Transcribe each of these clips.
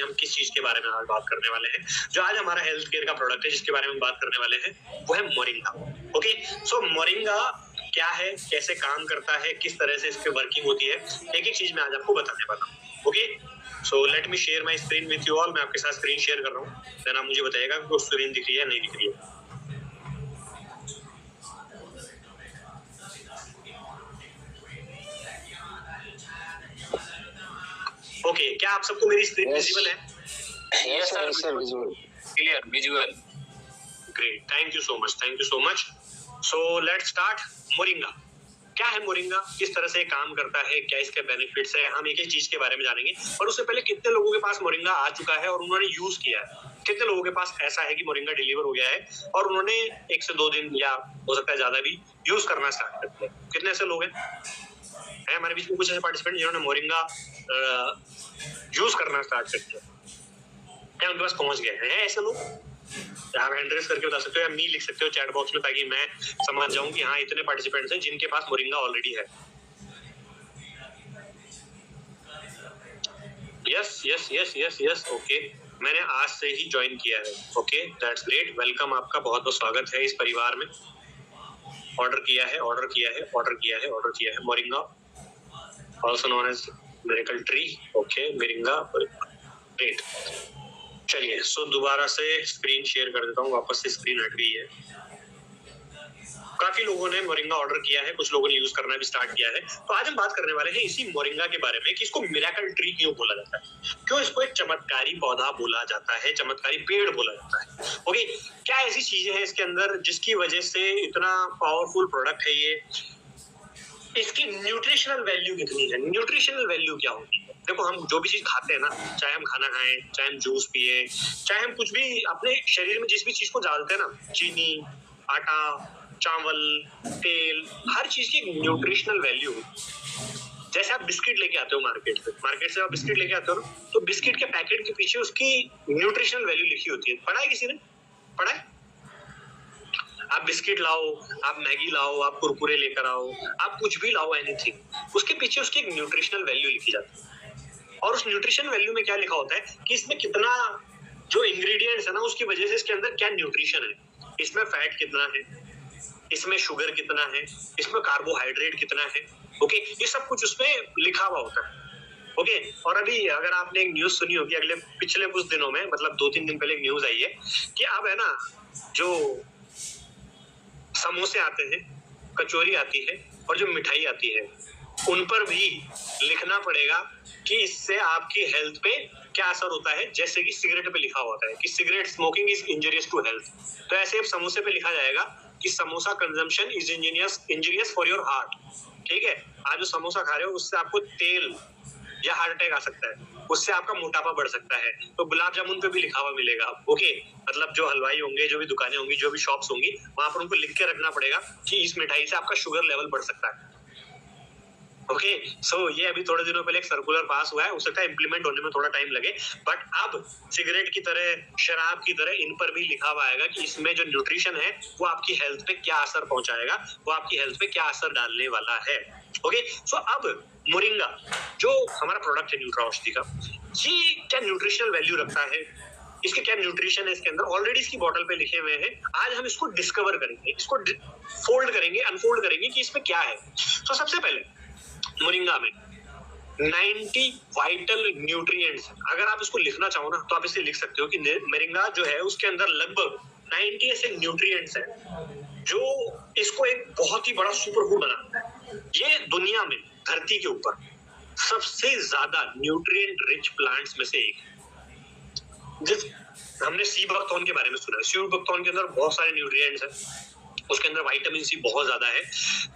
हम किस चीज के बारे में आज बात करने वाले हैं। जो आज हमारा हेल्थ केयर का प्रोडक्ट है जिसके बारे में बात करने वाले हैं वो है मोरिंगा। ओके, सो मोरिंगा क्या है, कैसे काम करता है, किस तरह से इसकी वर्किंग होती है, एक एक चीज मैं आज आपको बताने वाला हूँ। Okay, so let me share my screen with you all. मैं आपके साथ स्क्रीन शेयर कर रहा हूँ, देन आप मुझे बताइएगा कि वो स्क्रीन दिख रही है नहीं दिख रही है। ओके, क्या आप सबको मेरी स्क्रीन विजिबल है? Yes sir, visual clear, visual. Great, thank you so much, thank you so much. So let's start. Moringa क्या है, मोरिंगा किस तरह से काम करता है, क्या इसके बेनिफिट्स है, हम एक एक चीज के बारे में जानेंगे। पर उससे पहले कितने लोगों के पास मोरिंगा आ चुका है और उन्होंने यूज किया है, कितने लोगों के पास ऐसा है कि मोरिंगा डिलीवर हो गया है और उन्होंने 1 से 2 दिन या हो सकता है ज्यादा भी यूज करना स्टार्ट कर दिया। कितने ऐसे लोग हैं हमारे बीच में? कुछ ऐसे पार्टिसिपेंट जिन्होंने मोरिंगा यूज करना स्टार्ट कर दिया, क्या उनके पास पहुंच गए हैं ऐसे लोग? आप हैंड रेज करके बता सकते हो या मी लिख सकते हो चैट बॉक्स में, ताकि मैं समझ जाऊं कि हाँ इतने पार्टिसिपेंट्स हैं जिनके पास मोरिंगा ऑलरेडी है। Yes yes yes yes yes, okay, मैंने आज से ही ज्वाइन किया है। ओके, दैट्स ग्रेट, वेलकम, आपका बहुत बहुत स्वागत है इस परिवार में। ऑर्डर किया है, ऑर्डर किया है, ऑर्डर किया है, ऑर्डर किया है moringa, also known as miracle tree. Okay, moringa, great. चलिए, सो दोबारा से स्क्रीन शेयर कर देता हूँ, वापस से स्क्रीन हट गई है। काफी लोगों ने मोरिंगा ऑर्डर किया है, कुछ लोगों ने यूज करना भी स्टार्ट किया है। तो आज हम बात करने वाले हैं इसी मोरिंगा के बारे में कि इसको मिरेकल ट्री क्यों बोला जाता है, क्यों इसको एक चमत्कारी पौधा बोला जाता है, चमत्कारी पेड़ बोला जाता है। ओके, क्या ऐसी चीजें हैं इसके अंदर जिसकी वजह से इतना पावरफुल प्रोडक्ट है ये, इसकी न्यूट्रिशनल वैल्यू कितनी है, न्यूट्रिशनल वैल्यू क्या होती है? देखो, हम जो भी चीज खाते हैं ना, चाहे हम खाना खाएं, चाहे हम जूस पिए, चाहे हम कुछ भी अपने शरीर में जिस भी चीज को डालते हैं ना, चीनी, आटा, चावल, तेल, हर चीज की न्यूट्रिशनल वैल्यू होती है। जैसे आप बिस्किट लेके आते हो मार्केट से आप बिस्किट लेके आते हो ना, तो बिस्किट के पैकेट के पीछे उसकी न्यूट्रिशनल वैल्यू लिखी होती है। पढ़ा है किसी ने? पढ़ा है? आप बिस्किट लाओ, आप मैगी लाओ, आप कुरकुरे लेकर आओ, आप कुछ भी लाओ, एनीथिंग, उसके पीछे उसकी एक न्यूट्रिशनल वैल्यू लिखी जाती है। और उस न्यूट्रिशन वैल्यू में क्या लिखा होता है कि इसमें कितना, जो इंग्रेडिएंट्स है ना उसकी वजह से इसके अंदर क्या न्यूट्रिशन है, इसमें फैट कितना है, इसमें शुगर कितना है, इसमें कार्बोहाइड्रेट कितना है। ओके, ये सब कुछ उसमें लिखा हुआ होता है। ओके, और अभी अगर आपने एक न्यूज सुनी होगी पिछले कुछ दिनों में, मतलब 2-3 दिन पहले एक न्यूज आई है कि अब है ना, जो समोसे आते हैं, कचौरी आती है और जो मिठाई आती है, उन पर भी लिखना पड़ेगा कि इससे आपकी हेल्थ पे क्या असर होता है। जैसे कि सिगरेट पे लिखा होता है कि cigarette smoking is injurious to health, तो ऐसे अब समोसे पे लिखा जाएगा कि samosa consumption is injurious for your heart. ठीक है, आप जो समोसा खा रहे हो उससे आपको तेल या हार्ट अटैक आ सकता है, उससे आपका मोटापा बढ़ सकता है। तो गुलाब जामुन पे भी लिखा हुआ मिलेगा। ओके, मतलब जो हलवाई होंगे, जो भी दुकानें होंगी, जो भी शॉप्स होंगी, वहां पर उनको लिख के रखना पड़ेगा कि इस मिठाई से आपका शुगर लेवल बढ़ सकता है। ओके, सो ये अभी थोड़े दिनों पहले एक सर्कुलर पास हुआ है, हो सकता है इंप्लीमेंट होने में थोड़ा टाइम लगे, बट अब सिगरेट की तरह, शराब की तरह इन पर भी लिखा हुआ आएगा कि इसमें जो न्यूट्रिशन है वो आपकी हेल्थ पे क्या असर पहुंचाएगा, वो आपकी हेल्थ पे क्या असर डालने वाला है। ओके, सो अब मोरिंगा जो हमारा प्रोडक्ट है न्यूट्रा औषधि का, ये क्या न्यूट्रिशनल वैल्यू रखता है, इसके क्या न्यूट्रिशन है इसके अंदर, ऑलरेडी इसकी बॉटल पे लिखे हुए हैं। आज हम इसको डिस्कवर करेंगे, इसको फोल्ड करेंगे, अनफोल्ड करेंगे कि इसमें क्या है। तो सबसे पहले मोरिंगा में 90 वाइटल न्यूट्रिएंट्स, अगर आप इसको लिखना चाहो ना तो आप इसे लिख सकते हो कि मोरिंगा जो है उसके अंदर लगभग 90 ऐसे न्यूट्रिएंट्स हैं जो इसको एक बहुत ही बड़ा सुपर फूड बनाता है। ये दुनिया में, धरती के ऊपर सबसे ज्यादा न्यूट्रिएंट रिच प्लांट्स में से एक है। जिस हमने सी बकथॉर्न के बारे में सुना है, सी बकथॉर्न के अंदर बहुत सारे न्यूट्रिएंट्स हैं, उसके अंदर विटामिन सी बहुत ज्यादा है।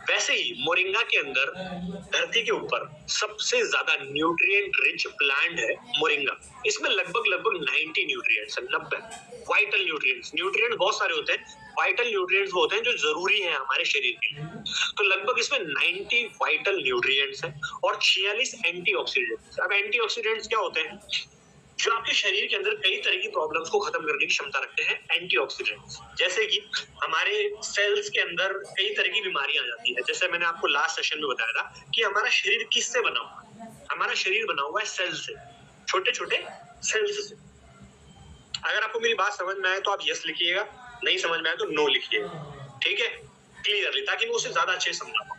वैसे ही मोरिंगा के अंदर धरती के ऊपर सबसे ज्यादा न्यूट्रिएंट रिच प्लांट है मोरिंगा। इसमें लगभग 90 न्यूट्रिएंट्स है, 90 वाइटल न्यूट्रिएंट्स। न्यूट्रिएंट बहुत सारे होते हैं, वाइटल न्यूट्रिएंट्स वो होते हैं जो जरूरी है हमारे शरीर के लिए। तो लगभग इसमें 90 वाइटल न्यूट्रिएंट्स हैं और 46 एंटीऑक्सीडेंट्स। अब एंटीऑक्सीडेंट्स क्या होते हैं? जो आपके शरीर के अंदर कई तरह की प्रॉब्लम्स को खत्म करने की क्षमता रखते हैं, एंटीऑक्सीडेंट्स। जैसे कि हमारे सेल्स के अंदर कई तरह की बीमारियां आ जाती है। जैसे मैंने आपको लास्ट सेशन में बताया था कि हमारा शरीर किससे बना हुआ है। हमारा शरीर बना हुआ है सेल से, छोटे छोटे सेल्स से। अगर आपको मेरी बात समझ में आए तो आप यस लिखिएगा, नहीं समझ में आए तो नो लिखिएगा, ठीक है, क्लियरली, ताकि मैं उसे ज्यादा अच्छे से समझा पाऊँ।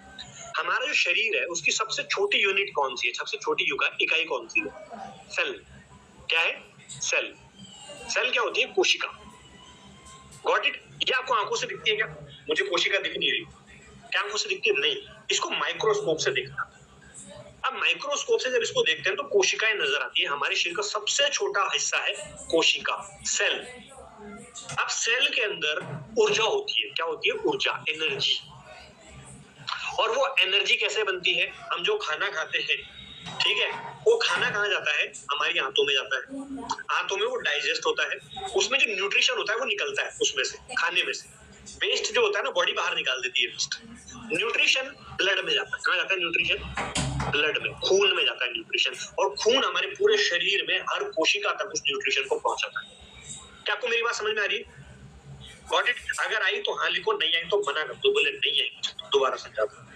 हमारा जो शरीर है उसकी सबसे छोटी यूनिट कौन सी है, सबसे छोटी इकाई कौन सी है? सेल। क्या है? सेल। सेल क्या होती है? कोशिका। Got it? ये आपको आंखों से दिखती है क्या? मुझे कोशिका दिख नहीं रही, क्या आंखों से दिखती है? नहीं, इसको माइक्रोस्कोप से देखना। अब माइक्रोस्कोप से जब इसको देखते हैं तो कोशिकाएं नजर आती है। हमारे शरीर का सबसे छोटा हिस्सा है कोशिका, सेल। अब सेल के अंदर ऊर्जा होती है। क्या होती है? ऊर्जा, एनर्जी। और वो एनर्जी कैसे बनती है? हम जो खाना खाते हैं, ठीक है, वो खाना कहाँ जाता है? हमारी आंतों में जाता है। आंतों में वो डाइजेस्ट होता है, उसमें जो न्यूट्रिशन होता है वो निकलता है उसमें से, खाने में से। वेस्ट जो होता है ना, बॉडी बाहर निकाल देती है वेस्ट। न्यूट्रिशन ब्लड में जाता है। कहाँ जाता है न्यूट्रिशन? ब्लड में, खून में जाता है न्यूट्रिशन। और खून हमारे पूरे शरीर में हर कोशिका तक उस न्यूट्रिशन को पहुंचाता है। क्या आपको मेरी बात समझ में आ रही है? Got it? अगर आई तो हाँ लिखो, नहीं आई तो मना कर दो, बोले नहीं आई तो दोबारा समझा दो।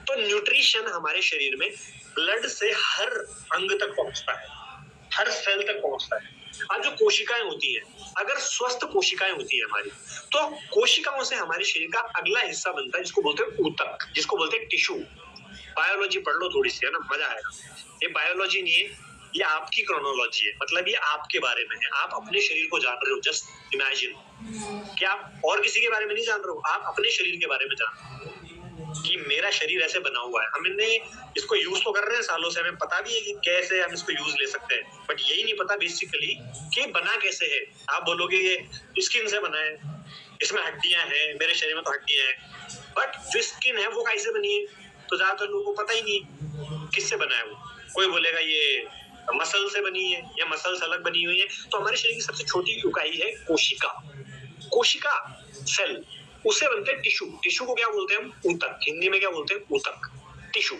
तो न्यूट्रिशन हमारे शरीर में ब्लड से हर अंग तक पहुंचता है, हर सेल तक पहुंचता है। अब जो कोशिकाएं होती हैं, अगर स्वस्थ कोशिकाएं होती है हमारी, तो कोशिकाओं से हमारे शरीर का अगला हिस्सा बनता है जिसको बोलते हैं ऊतक, जिसको बोलते हैं टिश्यू। बायोलॉजी पढ़ लो थोड़ी सी, है ना, मजा आएगा। ये बायोलॉजी नहीं है, ये आपकी क्रोनोलॉजी है। मतलब ये आपके बारे में है, आप अपने शरीर को जान रहे हो। जस्ट इमेजिन कि आप और किसी के बारे में नहीं जान रहे हो, आप अपने शरीर के बारे में जान रहे हो कि मेरा शरीर ऐसे बना हुआ है। हमने इसको यूज तो कर रहे हैं सालों से, हमें पता भी है कि कैसे हम इसको यूज ले सकते हैं, बट यही नहीं पता बेसिकली कि बना कैसे है। आप बोलोगे ये स्किन से बना है, इसमें हड्डियां हैं, मेरे शरीर में तो हड्डियां हैं, बट जो स्किन है वो कैसे बनी है तो ज्यादातर लोगों को पता ही नहीं किससे बना है वो। कोई बोलेगा ये मसल से बनी है या मसल्स अलग बनी हुई है। तो हमारे शरीर की सबसे छोटी इकाई है कोशिका। कोशिका, सेल, उससे बनते हैं टिश्यू। टिश्यू को क्या बोलते हैं हम? ऊतक। हिंदी में क्या बोलते हैं? ऊतक, टिश्यू।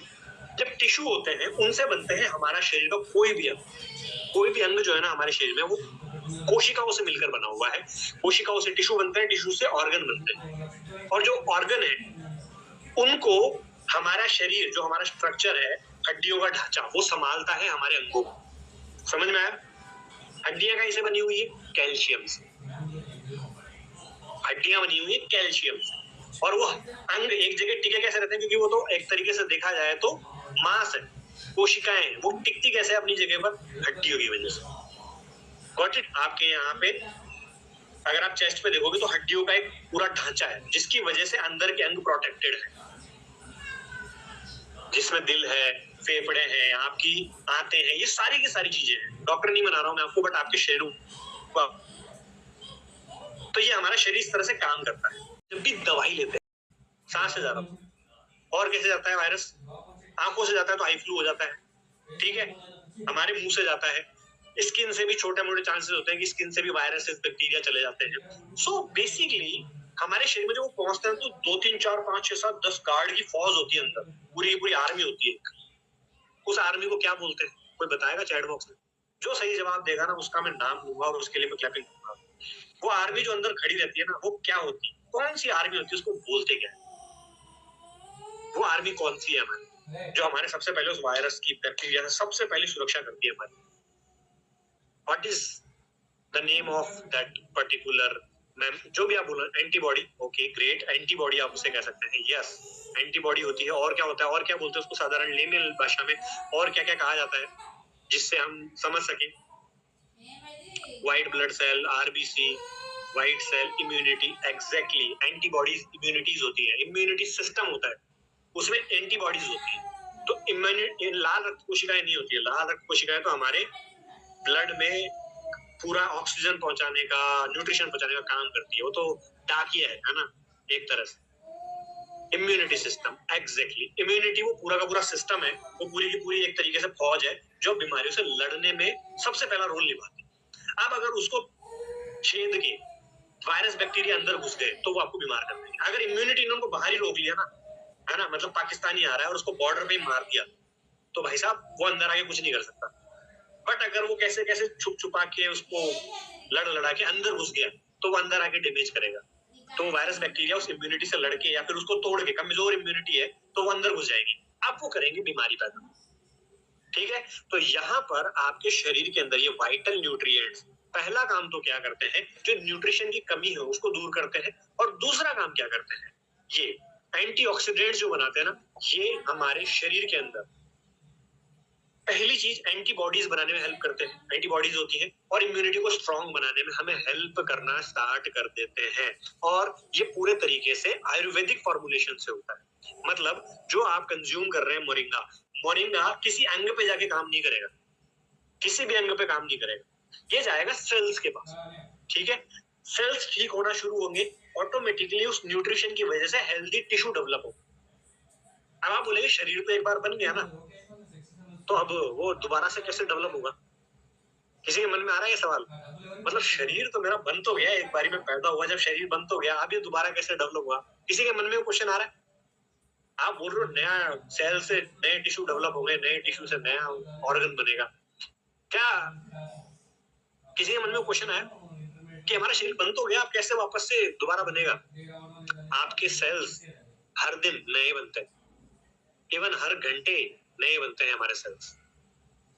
जब टिश्यू होते हैं उनसे बनते हैं हमारा शरीर का कोई भी अंग। कोई भी अंग जो है ना हमारे शरीर में, वो कोशिकाओं से मिलकर बना हुआ है। कोशिकाओं से टिश्यू बनते हैं, टिश्यू से ऑर्गन बनते हैं, और जो ऑर्गन है उनको हमारा शरीर, जो हमारा स्ट्रक्चर है, हड्डियों का ढांचा, वो संभालता है हमारे अंगों को। समझ में आया? हड्डियां कैसे बनी हुई है? कैल्शियम से। हड्डियां बनी हुई है कैल्शियम से। और वो अंग एक जगह टिके कैसे रहते हैं? क्योंकि वो तो एक तरीके से देखा जाए तो मांस है, कोशिकाएं, वो टिकती कैसे अपनी जगह पर? हड्डियों की वजह से। Got it? आपके यहाँ पे अगर आप चेस्ट पे देखोगे तो हड्डियों का एक पूरा ढांचा है, जिसकी वजह से अंदर के अंग प्रोटेक्टेड है, जिसमें दिल है, फेफड़े हैं, आपकी आंतें हैं, ये सारी की सारी चीजें हैं। डॉक्टर नहीं बना रहा हूं मैं आपको, बट आपके शरीरों का, तो ये हमारा शरीर इस तरह से काम करता है। जब भी दवाई लेते हैं, सांस से जाता है, और कैसे जाता है वायरस? आंखों से जाता है तो आई फ्लू हो जाता है, ठीक है, हमारे मुंह से जाता है, स्किन से भी छोटे मोटे चांसेस होते हैं कि स्किन से भी वायरसेस, बैक्टीरिया चले जाते हैं। सो बेसिकली हमारे शरीर में जब वो पहुंचते हैं तो 2 3 4 5 6 7 10 गार्ड की फौज होती है अंदर, पूरी पूरी आर्मी होती है। उस आर्मी को क्या बोलते हैं? कोई बताएगा चैट बॉक्स में? जो सही जवाब देगा ना उसका मैं नाम लूंगा और उसके लिए मैं क्लैपिंग करूंगा। वो आर्मी जो अंदर खड़ी रहती है ना, वो क्या होती है? कौन सी आर्मी होती है? उसको बोलते क्या है? वो आर्मी कौन सी है हमारी, जो हमारे सबसे पहले उस वायरस की, बैक्टीरिया से सबसे पहले सुरक्षा करती है हमारी? What is the name of that particular, ma'am जो भी आप बोलो, एंटीबॉडी। ओके ग्रेट, एंटीबॉडी आप उसे कह सकते हैं। यस, एंटीबॉडी होती है। और क्या होता है? और क्या बोलते हैं उसको साधारण लेमेल भाषा में? और क्या क्या कहा जाता है जिससे हम समझ सके? White blood cell, RBC, white cell, immunity. Exactly, antibodies immunities होती है, इम्यूनिटी सिस्टम होता है, उसमें एंटीबॉडीज होती है। तो इम्यूनिटी, लाल रक्त कोशिकाएं नहीं होती है। लाल रक्त कोशिकाएं तो हमारे ब्लड में पूरा ऑक्सीजन पहुंचाने का, न्यूट्रिशन पहुंचाने का काम करती है। वो तो डाकिया है ना, एक तरह से। इम्यूनिटी सिस्टम, एग्जैक्टली, इम्यूनिटी वो पूरा का पूरा सिस्टम है, वो पूरी की पूरी एक तरीके से फौज है जो बीमारियों से लड़ने में सबसे पहला रोल निभाती है। अब अगर उसको छेद के वायरस, बैक्टीरिया अंदर घुस गए तो वो आपको बीमार कर देंगे। अगर इम्यूनिटी ने उनको बाहर ही रोक लिया ना, है ना, मतलब पाकिस्तानी आ रहा है और उसको बॉर्डर पे ही मार दिया, तो भाई साहब वो अंदर आके कुछ नहीं कर सकता। बट अगर वो कैसे कैसे छुप छुपा के उसको लड़ लड़ा के अंदर घुस गया, तो वो अंदर आके डैमेज करेगा। तो वायरस, बैक्टीरिया उस इम्यूनिटी से लड़के या फिर उसको तोड़ के, कमजोर इम्यूनिटी है तो वो अंदर घुस जाएगी, अब वो करेंगे बीमारी पैदा। ठीक है, तो यहाँ पर आपके शरीर के अंदर ये वाइटल न्यूट्रिएंट्स पहला काम तो क्या करते हैं, जो न्यूट्रिशन की कमी है उसको दूर करते हैं, और दूसरा काम क्या करते हैं, ये एंटीऑक्सीडेंट्स जो बनाते हैं ना, ये हमारे शरीर के अंदर पहली चीज एंटीबॉडीज बनाने में हेल्प करते हैं, एंटीबॉडीज होती है, और इम्यूनिटी को स्ट्रांग बनाने में हमें हेल्प करना स्टार्ट कर देते हैं। और ये पूरे तरीके से आयुर्वेदिक फॉर्मुलेशन से होता है। मतलब जो आप कंज्यूम कर रहे हैं मोरिंगा, मोरिंगा किसी अंग पे जाके काम नहीं करेगा, किसी भी अंग पे काम नहीं करेगा, ये जाएगा सेल्स के पास। ठीक है, सेल्स ठीक होना शुरू होंगे, ऑटोमेटिकली उस न्यूट्रिशन की वजह से हेल्दी टिश्यू डेवलप हो। अब आप बोलेंगे शरीर तो एक बार बन गया ना, तो अब वो दोबारा से कैसे डेवलप होगा? किसी के मन में आ रहा है ये सवाल? मतलब शरीर तो मेरा बन तो गया, एक बारी में पैदा हुआ, जब शरीर बन तो गया, अब ये दोबारा कैसे डेवलप हुआ? किसी के मन में क्वेश्चन आ रहा है? आप बोल रहे हो नया सेल से नए टिश्यू डेवलप हो गए, नए टिश्यू से नया ऑर्गन बनेगा, क्या किसी के मन में क्वेश्चन आया कि हमारा शरीर बन तो गया, अब कैसे वापस से दोबारा बनेगा? आपके सेल्स हर दिन नए बनते हैं, इवन हर घंटे नए बनते हैं हमारे सेल्स।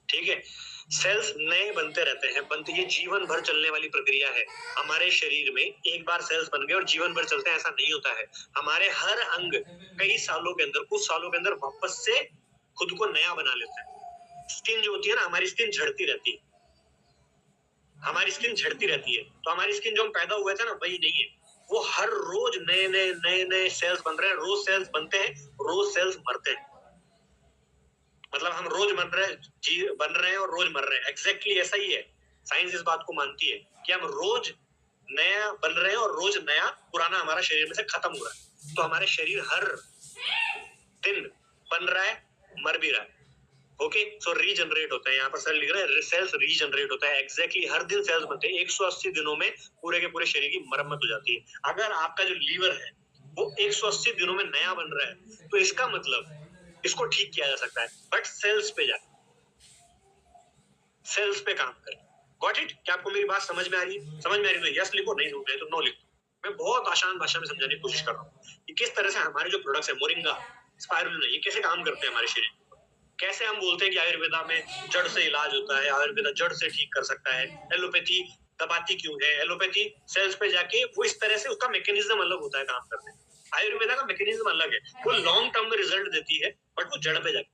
ठीक है, सेल्स नए बनते रहते हैं, बनते, ये जीवन भर चलने वाली प्रक्रिया है। हमारे शरीर में एक बार सेल्स बन गए और जीवन भर चलते हैं, ऐसा नहीं होता है। हमारे हर अंग कई सालों के अंदर, कुछ सालों के अंदर वापस से खुद को नया बना लेते हैं। स्किन जो होती है ना, हमारी स्किन झड़ती रहती है, हमारी स्किन झड़ती रहती है, तो हमारी स्किन जो हम पैदा हुए थे ना, वही नहीं है, वो हर रोज नए नए नए नए सेल्स बन रहे हैं, रोज सेल्स बनते हैं, रोज सेल्स मरते हैं। मतलब हम रोज बन रहे हैं और रोज मर रहे हैं, एग्जैक्टली ऐसा ही है। साइंस इस बात को मानती है कि हम रोज नया बन रहे हैं और रोज नया पुराना हमारा शरीर में से खत्म हो रहा है। तो हमारे शरीर हर दिन बन रहा है, मर भी रहा है। ओके, सो रीजनरेट होता है, यहाँ पर सर लिख रहे हैं सेल्स रीजनरेट होता है, एग्जैक्टली हर दिन सेल्स बनते हैं। 180 दिनों में पूरे के पूरे शरीर की मरम्मत हो जाती है। अगर आपका जो लीवर है वो 180 दिनों में नया बन रहा है, तो इसका मतलब इसको ठीक किया जा सकता है, बट सेल्स पे जाए, सेल्स पे काम करें। Got it? क्या आपको मेरी बात समझ में आ रही है? समझ में आ रही है तो यस लिखो, नहीं समझ में तो नो लिखो। मैं बहुत आसान भाषा में समझाने की कोशिश कर रहा हूँ कि किस तरह से हमारे जो प्रोडक्ट्स है, मोरिंगा, स्पाइरुलिना, ये कैसे काम करते हैं हमारे शरीर में। कैसे हम बोलते हैं कि आयुर्वेदा में जड़ से इलाज होता है, आयुर्वेदा जड़ से ठीक कर सकता है, एलोपैथी दबाती क्यों है, एलोपैथी सेल्स पे जाके वो इस तरह से उसका मैकेनिज्म अलग होता है काम करने। आयुर्वेदा का मैकेनिज्म अलग है, वो लॉन्ग टर्म में रिजल्ट देती है, बट वो जड़ पे जाके।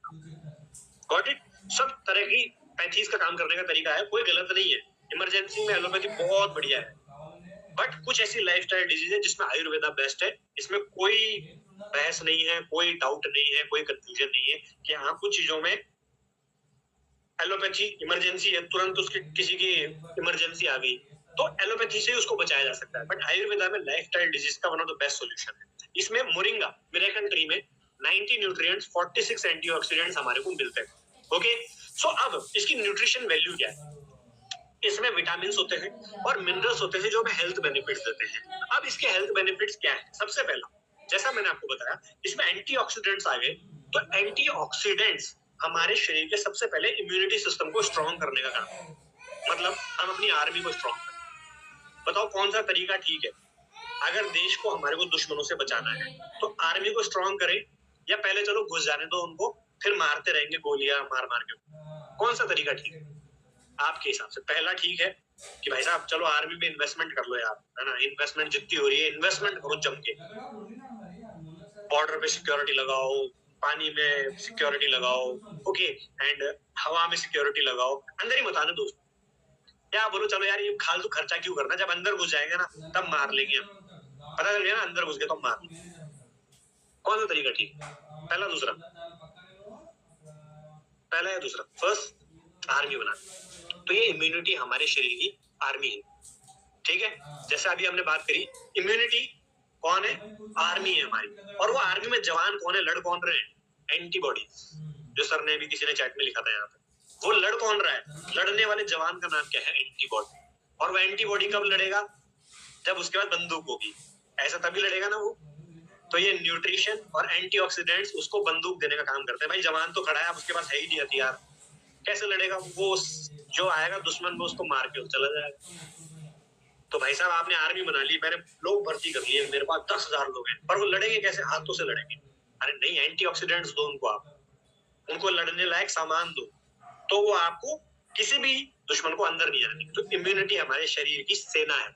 Got it? सब तरह की पैथीज का काम करने का तरीका है, कोई गलत नहीं है। इमरजेंसी में एलोपैथी बहुत बढ़िया है, बट कुछ ऐसी लाइफस्टाइल डिजीज है जिसमें आयुर्वेदा बेस्ट है। इसमें कोई बहस नहीं है, कोई डाउट नहीं है, कोई कंफ्यूजन नहीं है कि हाँ कुछ चीजों में एलोपैथी इमरजेंसी है, तुरंत उसकी किसी की इमरजेंसी आ गई तो एलोपैथी से उसको बचाया जा सकता है, बट आयुर्वेदा में लाइफस्टाइल डिजीज का one of the best solution है। इसमें मोरिंगा मिरेकल ट्री में 90 न्यूट्रिएंट्स, 46 एंटीऑक्सीडेंट्स हमारे को मिलते हैं। ओके, सो अब इसकी न्यूट्रिशन वैल्यू क्या है? इसमें विटामिन होते हैं और मिनरल्स होते हैं जो हमें हेल्थ बेनिफिट्स देते हैं। अब इसके हेल्थ बेनिफिट्स क्या है? सबसे पहला, जैसा मैंने आपको बताया, इसमें एंटीऑक्सीडेंट्स आ गए, तो एंटीऑक्सीडेंट्स हमारे शरीर के सबसे पहले इम्यूनिटी सिस्टम को स्ट्रॉन्ग करने का काम है। मतलब हम अपनी आर्मी को स्ट्रॉन्ग करें। बताओ कौन सा तरीका ठीक है? अगर देश को हमारे को दुश्मनों से बचाना है तो आर्मी को स्ट्रॉन्ग करें, या पहले चलो घुस जाने दो उनको, फिर मारते रहेंगे गोलियां मार मार के? कौन सा तरीका ठीक है आपके हिसाब से? पहला ठीक है कि भाई साहब चलो आर्मी में इन्वेस्टमेंट कर लो यार, है ना, इन्वेस्टमेंट जितनी हो रही है इन्वेस्टमेंट करो जम के, बॉर्डर पे सिक्योरिटी लगाओ, पानी में सिक्योरिटी लगाओ, ओके, एंड हवा में सिक्योरिटी लगाओ, अंदर ही मत आने दो। क्या बोलो चलो यार ये फालतू खर्चा क्यों करना, जब अंदर घुस जाएंगे ना तब मार लेंगे हम, पता चल गया ना अंदर घुस गए तो मार लेंगे। कौन सा तरीका ठीक? पहला दूसरा? पहला या दूसरा? फर्स्ट आर्मी बना, तो ये इम्यूनिटी हमारे शरीर की आर्मी है। ठीक है, जैसे अभी हमने बात करी, इम्यूनिटी कौन है? आर्मी है हमारी। और वो आर्मी में जवान कौन है, लड़ कौन रहे हैं? एंटीबॉडी, जो सर ने भी किसी ने चैट में लिखा था यहाँ पे, वो लड़ कौन रहा है? लड़ने वाले जवान का नाम क्या है? एंटीबॉडी। और वो एंटीबॉडी कब लड़ेगा? जब उसके बाद बंदूक होगी, ऐसा तभी लड़ेगा ना वो। तो ये न्यूट्रिशन और एंटीऑक्सीडेंट्स उसको बंदूक देने का काम करते हैं। भाई जवान तो खड़ा है, अब उसके पास है ही नहीं हथियार, कैसे लड़ेगा वो? जो आएगा दुश्मन वो उसको मार के चला जाएगा। तो भाई साहब आपने आर्मी बना ली, मैंने लोग भर्ती कर लिए, मेरे पास 10,000 लोग हैं, पर वो लड़ेंगे कैसे? हाथों से लड़ेंगे। अरे नहीं, एंटीऑक्सीडेंट्स दो उनको, आप उनको लड़ने लायक सामान दो, तो वो आपको किसी भी दुश्मन को अंदर नहीं आने देगी। तो इम्यूनिटी हमारे शरीर की सेना है,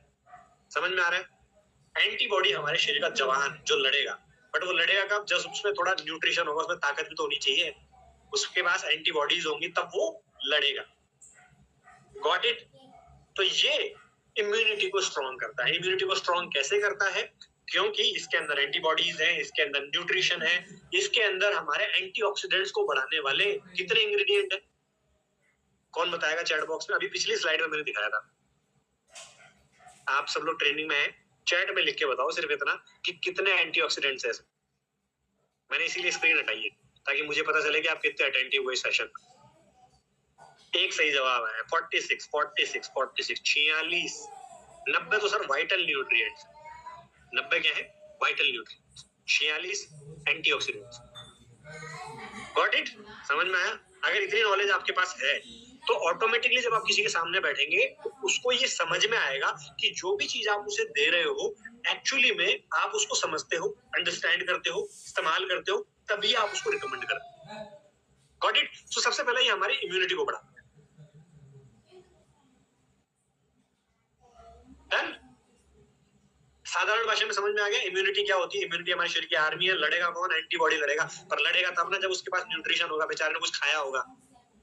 समझ में आ रहा है। एंटीबॉडी हमारे शरीर का जवान जो लड़ेगा, बट वो लड़ेगा कब? जब उसमें थोड़ा न्यूट्रिशन होगा, उसमें ताकत भी तो होनी चाहिए, उसके पास एंटीबॉडीज होंगी तब वो लड़ेगा। Got it? तो ये इम्यूनिटी को स्ट्रॉन्ग करता है। इम्यूनिटी को स्ट्रॉन्ग कैसे करता है? क्योंकि इसके अंदर एंटीबॉडीज हैं, इसके अंदर न्यूट्रिशन है, इसके अंदर हमारे एंटीऑक्सीडेंट्स को बढ़ाने वाले कितने इंग्रेडिएंट है? कौन बताएगा चैट बॉक्स में? अभी पिछली स्लाइड में मैंने दिखाया था। आप सब लोग ट्रेनिंग में हैं, चैट में लिख के बताओ सिर्फ इतना कि कितने एंटीऑक्सीडेंट्स है। मैंने इसीलिए स्क्रीन हटाई है ताकि मुझे पता चले कि आप कितने अटेंटिव हुए सेशन। एक सही जवाब है 46, 46, 46, 46। 90 तो सर वाइटल न्यूट्रिएंट्स। 90 क्या है? Vital nutrients. 46 antioxidants. Got it? समझ में आया? अगर इतनी नॉलेज आपके पास है तो ऑटोमेटिकली जब आप किसी के सामने बैठेंगे तो उसको ये समझ में आएगा कि जो भी चीज आप उसे दे रहे हो एक्चुअली में आप उसको समझते हो, अंडरस्टैंड करते हो, इस्तेमाल करते हो, तभी आप उसको रिकमेंड करते हो। Got it? तो सबसे पहले ये हमारी इम्यूनिटी को बढ़ाता है। डन? साधारण भाषा में समझ में आ गया इम्यूनिटी क्या होती है? इम्यूनिटी हमारे शरीर की आर्मी है। लड़ेगा कौन? एंटीबॉडी लड़ेगा, पर लड़ेगा तब ना जब उसके पास न्यूट्रिशन होगा, बेचारे ने कुछ खाया होगा,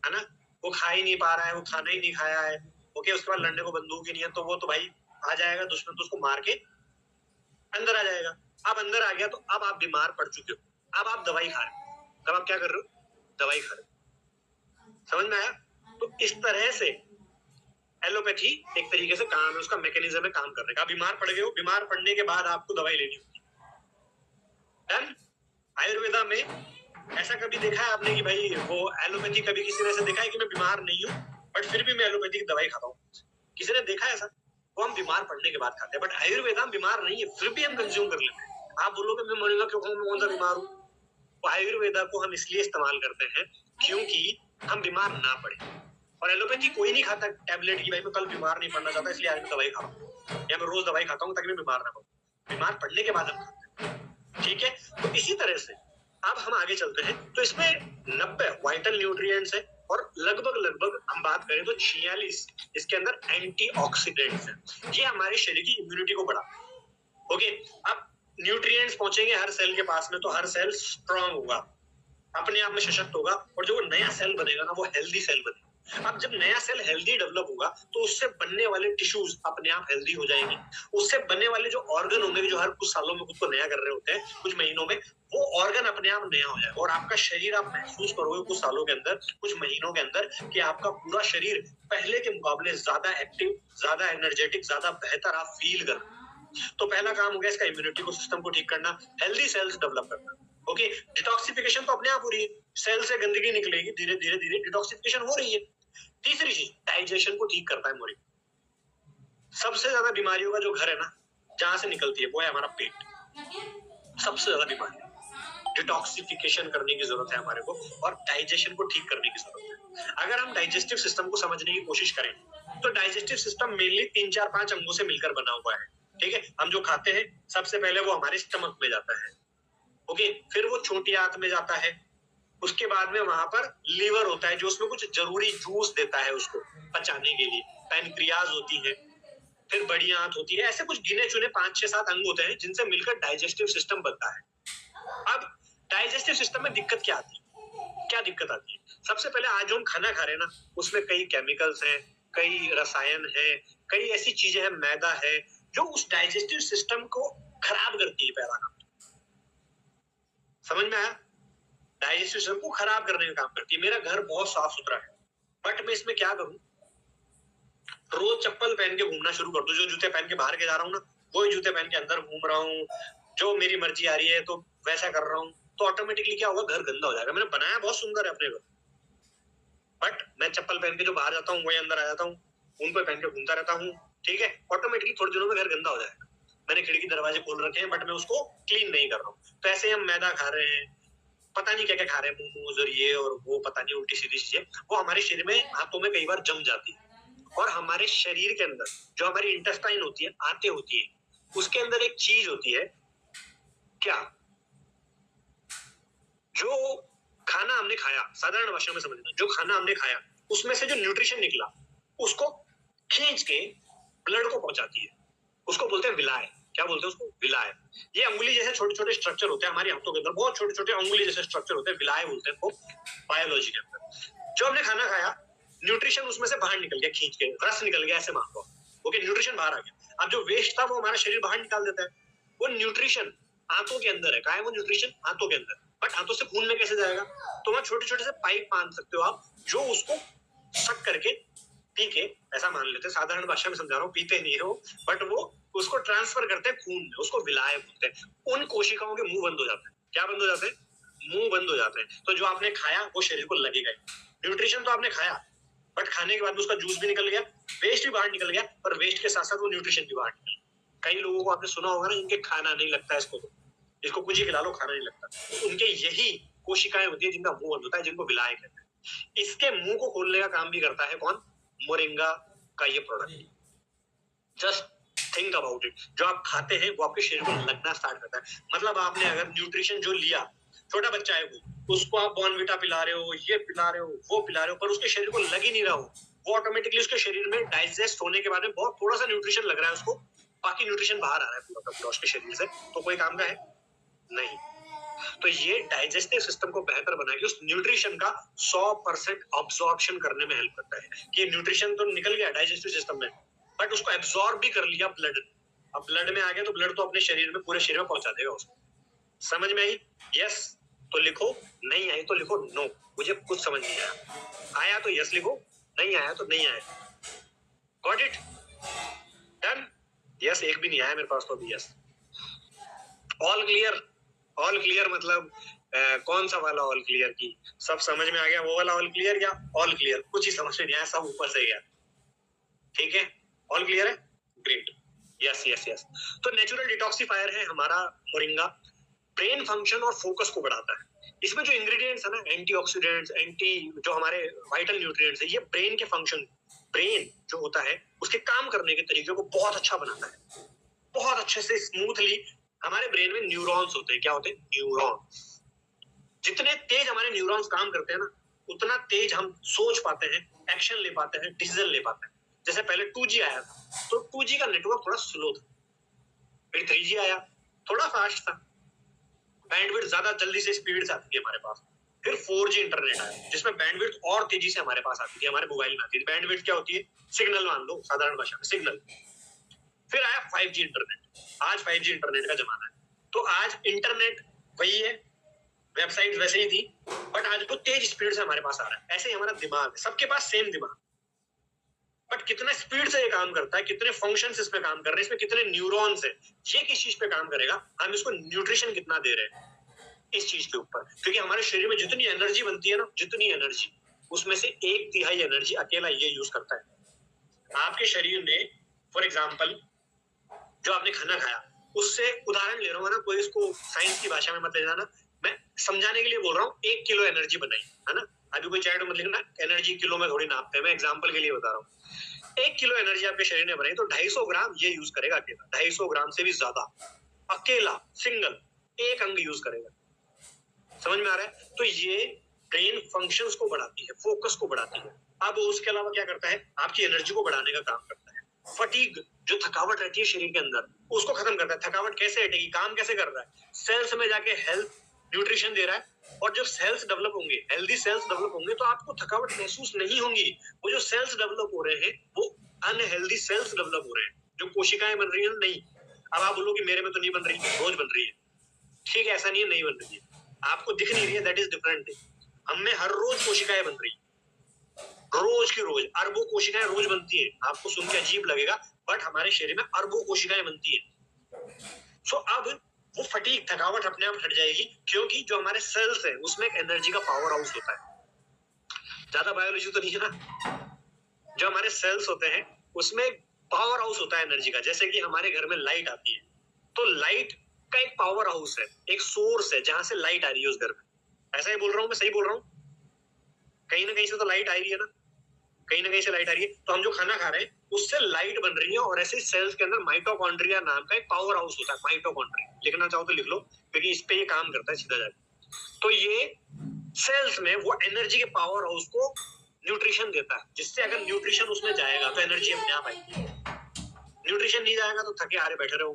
है ना? वो खा ही नहीं पा रहा है, वो खाना ही नहीं खाया है, ओके, उसके बाद लड़ने को बंदूक ही नहीं है, तो वो तो भाई आ जाएगा दुश्मन, तो उसको मार के अंदर आ जाएगा। अब अंदर आ गया तो अब आप बीमार पड़ चुके हो, अब आप दवाई खा रहे हो, तब आप क्या कर रहे हो? दवाई खा रहे हो। समझ में आया? तो इस तरह से एलोपैथी एक तरीके से काम है, उसका मैकेनिज्म है काम करने का। बीमार पड़ गए हो, बीमार पड़ने के बाद आपको दवाई लेनी होगी। डन? आयुर्वेदा में ऐसा कभी देखा है आपने कि भाई वो एलोपैथी कभी किसी ने ऐसा देखा है कि मैं बीमार नहीं हूँ बट फिर भी मैं एलोपैथी की दवाई खाता हूँ? किसी ने देखा है ऐसा? वो हम बीमार पड़ने के बाद खाते हैं। बट आयुर्वेदा हम बीमार नहीं है फिर भी हम कंज्यूम कर लेते हैं। आप बोलोगे मैं मरूंगा क्यों, मैं कौन सा बीमार हूँ? तो आयुर्वेदा को हम इसलिए इस्तेमाल करते हैं क्योंकि हम बीमार ना पड़े। और एलोपैथी कोई नहीं खाता टैबलेट की, भाई मैं कल बीमार नहीं पड़ना चाहता इसलिए आज मैं दवाई खाता हूँ या मैं रोज दवाई खाता हूँ ताकि मैं बीमार ना पड़ूं। बीमार पड़ने के बाद हम खाते हैं। ठीक है? तो इसी तरह से अब हम आगे चलते हैं। तो इसमें 90 वाइटल न्यूट्रिएंट्स है और लगभग हम बात करें तो 46 इसके अंदर एंटीऑक्सीडेंट्स हैं। ये हमारे शरीर की इम्यूनिटी को बढ़ाते हैं। ओके, अब न्यूट्रिएंट्स पहुंचेंगे हर सेल के पास में तो हर सेल स्ट्रांग होगा, अपने आप में सशक्त होगा और जो नया सेल बनेगा ना वो हेल्दी सेल बनेगा। अब जब नया सेल हेल्दी डेवलप होगा तो उससे बनने वाले टिश्यूज अपने आप हेल्दी हो जाएंगे। उससे बनने वाले जो ऑर्गन होंगे जो हर कुछ सालों में खुद को नया कर रहे होते हैं, कुछ महीनों में वो ऑर्गन अपने आप नया हो जाएगा और आपका शरीर आप महसूस करोगे कुछ सालों के अंदर, कुछ महीनों के अंदर कि आपका पूरा शरीर पहले के मुकाबले ज्यादा एक्टिव, ज्यादा एनर्जेटिक, ज्यादा बेहतर आप फील कर। तो पहला काम हो गया इसका इम्यूनिटी को सिस्टम को ठीक करना, हेल्दी सेल्स डेवलप करना। ओके, डिटॉक्सिफिकेशन तो अपने आप हो रही है, सेल से गंदगी निकलेगी, धीरे धीरे धीरे डिटॉक्सिफिकेशन हो रही है। तीसरी चीज डाइजेशन को ठीक करता है मोरिंगा। सबसे ज्यादा बीमारियों का जो घर है ना जहां से निकलती है वो है हमारा पेट। सबसे ज्यादा बीमारी डिटॉक्सिफिकेशन करने की जरूरत है हमारे को और डाइजेशन को ठीक करने की जरूरत है। अगर हम डाइजेस्टिव सिस्टम को समझने की कोशिश करें तो डाइजेस्टिव सिस्टम मेनली 3, 4, 5 अंगों से मिलकर बना हुआ है। ठीक है, हम जो खाते हैं सबसे पहले वो हमारे स्टमक में जाता है, ओके, फिर वो छोटी आंत में जाता है, उसके बाद में वहां पर लीवर होता है जो उसमें कुछ जरूरी जूस देता है उसको पचाने के लिए, पैनक्रियाज होती है, फिर बड़ी आंत होती है। ऐसे कुछ गिने चुने 5, 6, 7 अंग होते हैं जिनसे मिलकर डाइजेस्टिव सिस्टम बनता है। अब डाइजेस्टिव सिस्टम में दिक्कत क्या आती है? क्या दिक्कत आती है? सबसे पहले आज जो हम खाना खा रहे हैं ना उसमें कई केमिकल्स हैं, कई रसायन है, कई ऐसी चीजें हैं, मैदा है जो उस डाइजेस्टिव सिस्टम को खराब करती है। पहला काम समझ में आया? डाइजेस्टिव सिस्टम को खराब करने का काम करती है। मेरा घर बहुत साफ सुथरा है बट मैं इसमें क्या करूं, रोज चप्पल पहन के घूमना शुरू कर दूं, जो जूते पहन के बाहर के जा रहा हूँ ना वही जूते पहन के अंदर घूम रहा हूँ, जो मेरी मर्जी आ रही है तो वैसा कर रहा हूँ, तो ऑटोमेटिकली क्या होगा, घर गंदा हो जाएगा। मैंने बनाया बहुत सुंदर है अपने घर बट मैं चप्पल पहन के जो बाहर जाता हूँ वही अंदर आ जाता हूँ, उनको पहन के घूमता रहता हूँ। ठीक है, ऑटोमेटिकली थोड़े दिनों में घर गंदा हो जाएगा। मैंने खिड़की दरवाजे खोल रखे हैं बट मैं उसको क्लीन नहीं कर रहा हूँ। तो ऐसे हम मैदा खा रहे हैं, पता नहीं क्या क्या खा रहे हैं, मोमोज और ये और वो, पता नहीं उल्टी सीधी चीजें, वो हमारे शरीर में हाथों में कई बार जम जाती है। और हमारे शरीर के अंदर जो हमारी इंटेस्टाइन होती है, आंतें होती है, उसके अंदर एक चीज होती है क्या, जो खाना हमने खाया, साधारण भाषा में समझना, जो खाना हमने खाया उसमें से जो न्यूट्रिशन निकला उसको खींच के ब्लड को पहुंचाती है, उसको बोलते हैं विलाय। क्या बोलते हैं उसको? विलाय। ये अंगुली जैसे छोटे छोटे स्ट्रक्चर होते हैं हमारे हाथों के अंदर, बहुत छोटे छोटे अंगुली जैसे स्ट्रक्चर होते हैं, विलाय बोलते हैं वो बायोलॉजी के अंदर। जो हमने खाना खाया, न्यूट्रिशन उसमें से बाहर निकल गया, खींच के रस निकल गया, ऐसे मान लो, ओके, न्यूट्रिशन बाहर आ गया। अब जो वेस्ट था वो हमारा शरीर बाहर निकाल देता है। वो न्यूट्रिशन आंतों के अंदर है। कहाँ है वो न्यूट्रिशन? आंतों के अंदर। बट आंतों से खून में कैसे जाएगा? तो वहां छोटे छोटे से पाइप मान सकते हो आप, जो उसको सक करके पी के, ऐसा मान लेते हैं, साधारण भाषा में समझा रहा हूँ, पीते नहीं हो, बट वो उसको ट्रांसफर करते हैं खून में, उसको विलाय बोलते हैं। उन कोशिकाओं के मुंह बंद हो जाते हैं। क्या बंद हो जाते हैं? मुंह बंद हो जाते हैं। तो जो आपने खाया वो शरीर को लगेगा। न्यूट्रिशन तो आपने खाया, बट खाने के बाद उसका जूस भी निकल गया, वेस्ट भी बाहर निकल गया, पर वेस्ट के साथ साथ वो न्यूट्रिशन भी बाहर निकल गया। कई लोगों को आपने सुना होगा ना, इनके खाना नहीं लगता है, इसको कुछ ही खिला लो, खाना नहीं लगता। उनके यही कोशिकाएं होती है जिनका मुंह बंद होता है, जिनको विलाय कहते हैं। इसके मुंह को खोलने का काम भी करता है कौन? मोरिंगा का ये product. Just think about it. जो आप खाते हैं वो आपके शरीर को लगना स्टार्ट करता है। मतलब आपने अगर न्यूट्रिशन जो लिया, छोटा बच्चा है वो, उसको आप बॉर्नविटा पिला रहे हो, ये पिला रहे हो, वो पिला रहे हो, पर उसके शरीर को लग ही नहीं रहा हो, वो ऑटोमेटिकली उसके शरीर में डाइजेस्ट होने के बाद में बहुत थोड़ा सा न्यूट्रिशन लग रहा है उसको, बाकी न्यूट्रिशन बाहर आ रहा है पूरा का पूरा उसके शरीर से, तो कोई काम का है नहीं। तो ये डाइजेस्टिव सिस्टम को बेहतर बना के उस न्यूट्रिशन का 100% अब्सॉर्प्शन करने में हेल्प करता है। कि न्यूट्रिशन तो निकल गया डाइजेस्टिव सिस्टम में, बट उसको एब्सॉर्ब भी कर लिया ब्लड। अब ब्लड में आ गया तो ब्लड तो अपने शरीर में, पूरे शरीर में पहुंचा देगा उसको। समझ में आई? यस तो लिखो, नहीं आई तो लिखो नो। मुझे कुछ समझ नहीं आया। आया तो यस लिखो, नहीं आया तो नहीं आया। Got it? डन? यस एक भी नहीं आया मेरे पास तो अभी। Yes all clear? All clear मतलब कौन सा वाला ऑल क्लियर? की सब समझ में आ गया वो वाला ऑल क्लियर, या ऑल क्लियर कुछ ही समझ में नहीं आया, सब ऊपर से गया? ठीक है, ऑल क्लियर है, ग्रेट। Yes yes yes. तो नेचुरल डिटॉक्सिफायर है हमारा मोरिंगा। ब्रेन फंक्शन और फोकस को बढ़ाता है। इसमें जो इंग्रेडिएंट्स है ना, एंटीऑक्सीडेंट्स, एंटी जो हमारे वाइटल न्यूट्रिएंट्स है, ये ब्रेन के फंक्शन, ब्रेन जो होता है उसके काम करने के तरीके को बहुत अच्छा बनाता है, बहुत अच्छे से स्मूथली। हमारे ब्रेन में न्यूरॉन्स होते हैं। क्या होते हैं? न्यूरॉन्स। जितने तेज हमारे न्यूरॉन्स काम करते हैं ना, उतना तेज हम सोच पाते हैं, एक्शन ले पाते हैं, डिसीजन ले पाते हैं। जैसे पहले 2G आया था तो 2G का नेटवर्क थोड़ा स्लो था, फिर 3G आया, थोड़ा फास्ट था, बैंडविड्थ ज्यादा जल्दी से स्पीड से आती है हमारे पास। फिर 4G इंटरनेट आया जिसमें बैंडविड्थ और तेजी से हमारे पास आती है, हमारे मोबाइल में आती है। बैंडविड्थ क्या होती है? सिग्नल मान लो, साधारण भाषा में सिग्नल। फिर आया 5G इंटरनेट। आज 5G इंटरनेट का जमाना है। तो आज इंटरनेट वही है, वेबसाइट वैसे ही थी, बट आज वो तेज स्पीड से हमारे पास आ रहा है। ऐसे ही हमारा दिमाग है, सबके पास सेम दिमाग, बट कितना स्पीड से ये काम करता है, कितने फंक्शंस इसमें काम कर रहे हैं, इसमें कितने न्यूरॉन्स है, ये किस चीज पे काम करेगा, हम इसको न्यूट्रिशन कितना दे रहे हैं इस चीज के ऊपर। क्योंकि हमारे शरीर में जितनी एनर्जी बनती है ना, जितनी एनर्जी, उसमें से 1/3 एनर्जी अकेला ये यूज करता है। आपके शरीर में फॉर एग्जाम्पल जो आपने खाना खाया, उससे उदाहरण ले रहा हूँ ना, कोई इसको साइंस की भाषा में मत ले जाना, मैं समझाने के लिए बोल रहा हूँ। 1 किलो एनर्जी बनाई है ना, अभी कोई चैट में मत लिखना एनर्जी किलो में थोड़ी नापते हैं, मैं एग्जांपल के लिए बता रहा हूँ। 1 किलो एनर्जी आपके शरीर ने बनाई तो 250 ग्राम ये यूज करेगा अकेला, 250 ग्राम से भी ज्यादा अकेला, सिंगल, एक अंग यूज करेगा। समझ में आ रहा है? तो ये ब्रेन फंक्शंस को बढ़ाती है, फोकस को बढ़ाती है। अब उसके अलावा क्या करता है? आपकी एनर्जी को बढ़ाने का काम करता है। फटीग, जो थकावट रहती है शरीर के अंदर, उसको खत्म करता है। थकावट कैसे हटेगी? काम कैसे कर रहा है? सेल्स में जाके हेल्थ न्यूट्रिशन दे रहा है, और जब सेल्स डेवलप होंगे, हेल्दी सेल्स डेवलप होंगे, तो आपको थकावट महसूस नहीं होगी। वो जो सेल्स डेवलप हो रहे हैं वो अनहेल्दी सेल्स डेवलप हो रहे हैं, जो कोशिकाएं बन रही है नहीं। अब आप बोलोगे मेरे में तो नहीं बन रही, रोज बन रही है। ठीक है, ऐसा नहीं है नहीं बन रही है, आपको दिख नहीं रही है, दैट इज डिफरेंट। हम में हर रोज कोशिकाएं बन रही है, रोज की रोज अरबों कोशिकाएं रोज बनती है। आपको सुन के अजीब लगेगा, बट हमारे शरीर में अरबों कोशिकाएं बनती है। सो अब वो फटीग, थकावट अपने आप हट जाएगी, क्योंकि जो हमारे सेल्स है उसमें एक एनर्जी का पावर हाउस होता है। ज्यादा बायोलॉजी तो नहीं है ना, जो हमारे सेल्स होते हैं उसमें पावर हाउस होता है एनर्जी का। जैसे कि हमारे घर में लाइट आती है, तो लाइट का एक पावर हाउस है, एक सोर्स है जहां से लाइट आ रही है उस घर में। ऐसा ही बोल रहा हूँ मैं, सही बोल रहा हूँ? कहीं ना कहीं से तो लाइट आ रही है ना, कहीं ना कहीं से लाइट आ रही है। तो हम जो खाना खा रहे हैं उससे लाइट बन रही है, और ऐसे सेल्स के अंदर माइटोकॉन्ड्रिया नाम का एक पावर हाउस होता है। माइटोकॉन्ड्रिया लिखना चाहो तो लिख लो, क्योंकि इस पे ये काम करता है सीधा जाके। तो ये सेल्स में वो एनर्जी के पावर हाउस को न्यूट्रिशन देता है, जिससे अगर न्यूट्रिशन उसमें जाएगा तो एनर्जी अपने आप आएगी। न्यूट्रिशन नहीं जाएगा तो थके हारे बैठे रहो।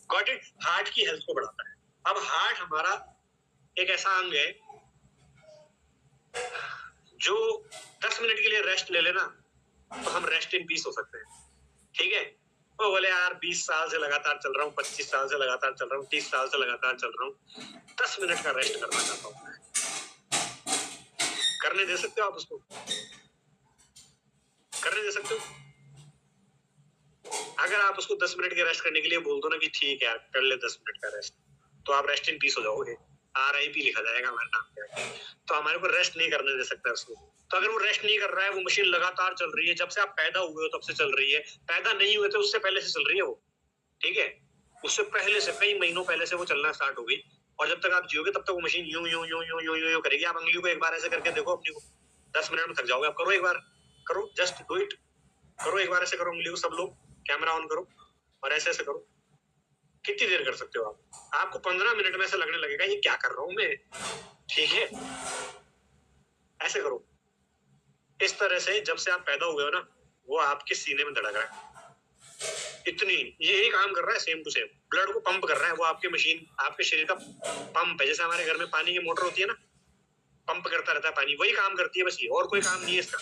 Got it? हार्ट की हेल्थ को बढ़ाता है। अब हार्ट हमारा एक ऐसा अंग है जो 10 मिनट के लिए रेस्ट ले लेना तो हम रेस्ट इन पीस हो सकते हैं। ठीक है? वो बोले यार 20 साल से लगातार चल रहा हूँ, 25 साल से लगातार चल रहा हूँ, 30 साल से लगातार चल रहा हूँ, 10 मिनट का रेस्ट करना चाहता हूँ। करने दे सकते हो आप उसको? करने दे सकते हो? अगर आप उसको 10 मिनट के रेस्ट करने के लिए बोल दो ना कि ठीक है यार कर ले 10 मिनट का रेस्ट, तो आप रेस्ट इन पीस हो जाओगे। RIP लिखा जाएगा हमारे नाम पे। तो हमारे को रेस्ट नहीं करने दे सकता उसको। तो अगर वो रेस्ट नहीं कर रहा है, वो मशीन लगातार चल रही है, जब से आप पैदा हुए हो तब से चल रही है, पैदा नहीं हुए थे उससे पहले से चल रही है वो। ठीक है? उससे पहले से कई महीनों पहले से वो चलना स्टार्ट हो गई, और जब तक आप जियोगे तब तक वो मशीन यूं यूं यूं यूं यूं यूं करेगी। आप अंगली को एक बार ऐसे करके देखो अपनी को, 10 मिनट में थक जाओगे। आप करो एक बार, करो, जस्ट डू इट। करो एक बार ऐसे, करो अंगली को, सब लोग कैमरा ऑन करो और ऐसे ऐसे करो। कितनी देर कर सकते हो आप? आपको 15 मिनट में ऐसे लगने लगेगा ये क्या कर रहा हूं मैं। ठीक है? ऐसे करो। इस तरह से जब से आप पैदा हुए हो ना, वो आपके सीने में धड़क रहा है। इतनी यही काम कर रहा है, सेम टू सेम ब्लड को पंप कर रहा है। वो आपके मशीन, आपके शरीर का पंप है। जैसे हमारे घर में पानी की मोटर होती है ना, पंप करता रहता है पानी, वही काम करती है बस ये, और कोई काम नहीं है इसका।